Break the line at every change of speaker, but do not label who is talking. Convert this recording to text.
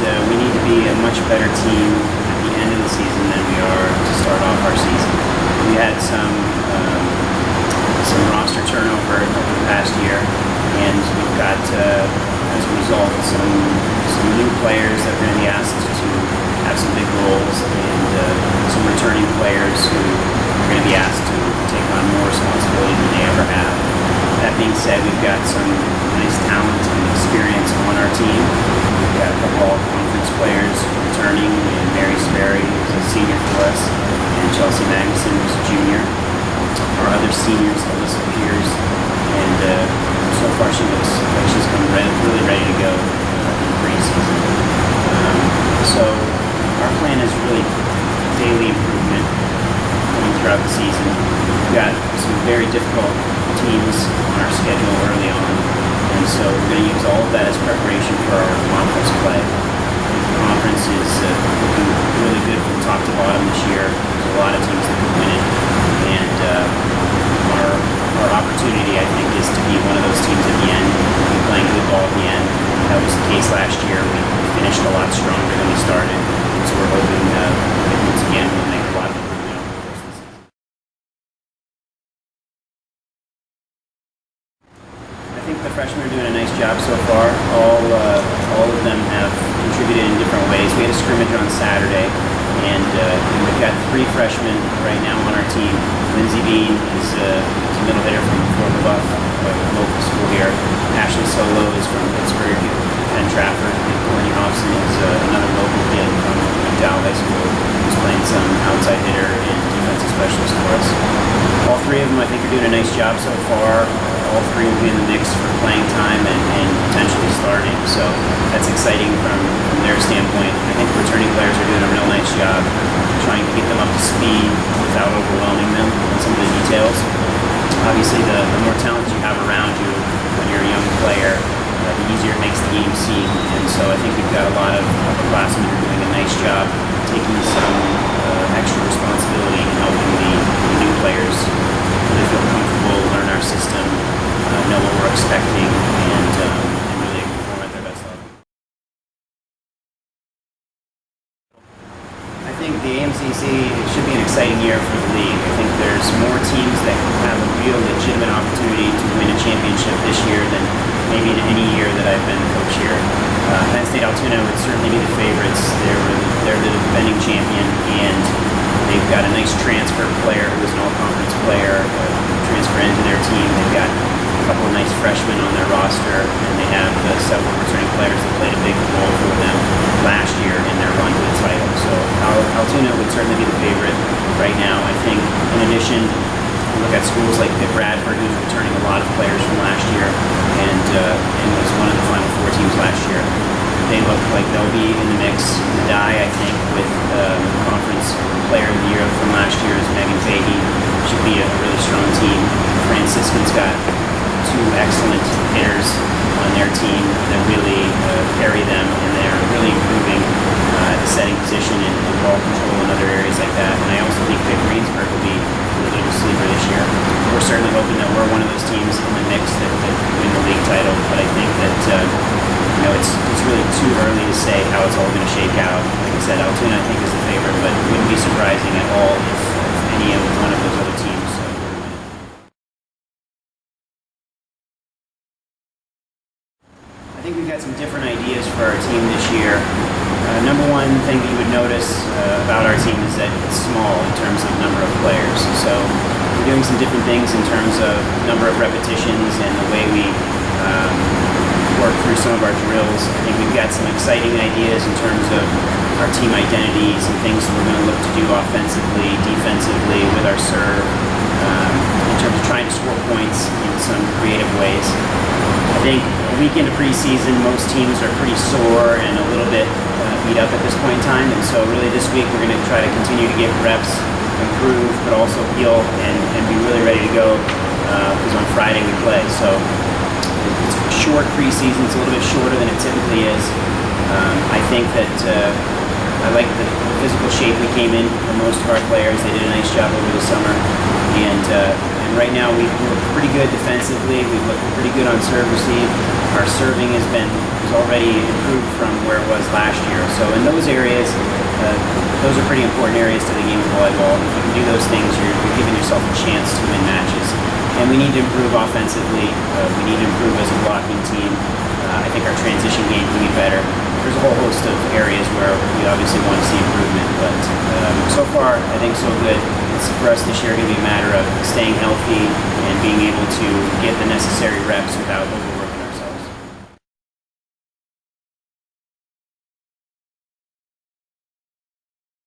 we need to be a much better team at the end of the season than we are to start off our season. We had some roster turnover over the past year, and we've got, as a result, some new players that are going to be asked to have some big roles, and some returning players who are going to be asked to take on more responsibility than they ever have. That being said, we've got some nice talent and experience on our team. We've got a couple all-conference players returning, and Mary Sperry, who's a senior for us, and Chelsea Magnuson, who's a junior. Our other seniors, Alyssa Pierce, and so far she looks like she's come really ready to go in preseason. So our plan is really daily improvement going throughout the season. We've got some very difficult teams on our schedule early on, and so we're going to use all of that as preparation for our conference play. The conference is looking really good from top to bottom this year. There's a lot of teams that can win it, and our opportunity, I think, is to be one of those teams at the end, and playing good ball at the end. That was the case last year. We finished a lot stronger than we started, so we're hoping that once again we'll make a lot of improvement over the course of the season. I think the freshmen are doing a nice job so far. All of them have contributed in different ways. We had a scrimmage on Saturday, and we've got 3 freshmen right now on our team. Lindsay Bean is a middle hitter from Fort LaBeouf, a local school here. Ashley Solo is from Pittsburgh, Penn Trafford. And Courtney Hobson is another local kid from McDowell High School who's playing some outside hitter and defensive specialist for us. All 3 of them, I think, are doing a nice job so far. All 3 will be in the mix for playing time and potentially starting. So that's exciting from their standpoint. I think the returning players are doing a real nice job trying to get them up to speed without overwhelming them on some of the details. Obviously, the more talent you have around you when you're a young player, the easier it makes the game seem. And so I think we've got a lot of upperclassmen who are doing a nice job taking some extra responsibility in helping the new players really feel comfortable, learn our system, know what we're expecting, and really perform at their best level. I think the AMCC should be an exciting year for the league. I think there's more teams that have a real legitimate opportunity to win a championship this year than maybe in any year that I've been coach here. Penn State Altoona would certainly be the favorites. They're the defending champion, and they've got a nice transfer player who is an all-conference player transfer into their team. They've got a couple of nice freshmen on their roster, and they have several returning players that played a big role for them last year in their run to the title. So Altoona would certainly be the favorite right now. I think in addition, you look at schools like Pitt Bradford, who's returning a lot of players from last year and was one of the Final Four teams last year. They look like they'll be in the mix. Madai, I think, with conference player of the year from last year is Megan Fahey. Should be a really strong team. Franciscan's got 2 excellent hitters on their team that really carry them, and they're really improving at the setting position and ball control and other areas like that. And I also think that Greensburg will be a little bit of a sleeper this year. We're certainly hoping that we're one of those teams in the mix that win the league title, but I think that it's really too early to say how it's all going to shake out. Like I said, Altoona I think is the favorite, but it wouldn't be surprising at all if any of one of those other teams were to win it. I think we've got some different ideas for our team this year. Number one thing that you would notice about our team is that it's small in terms of number of players. So we're doing some different things in terms of number of repetitions and the way we work through some of our drills. I think we've got some exciting ideas in terms of our team identities and things that we're going to look to do offensively, defensively, with our serve, in terms of trying to score points in some creative ways. I think a week into preseason, most teams are pretty sore and a little bit beat up at this point in time, and so really this week we're going to try to continue to get reps, improve, but also heal and be really ready to go because on Friday we play. So it's a short preseason, it's a little bit shorter than it typically is. I think that I like the physical shape we came in for most of our players. They did a nice job over the summer, and right now we're pretty good defensively. We've looked pretty good on serve receive. Our serving is already improved from where it was last year. So in those areas, those are pretty important areas to the game of volleyball. If you can do those things, you're giving yourself a chance to win matches. And we need to improve offensively. We need to improve as a blocking team. I think our transition game can be better. There's a whole host of areas where we obviously want to see improvement, but so far I think so good. It's for us this year going to be a matter of staying healthy and being able to get the necessary reps without overwhelming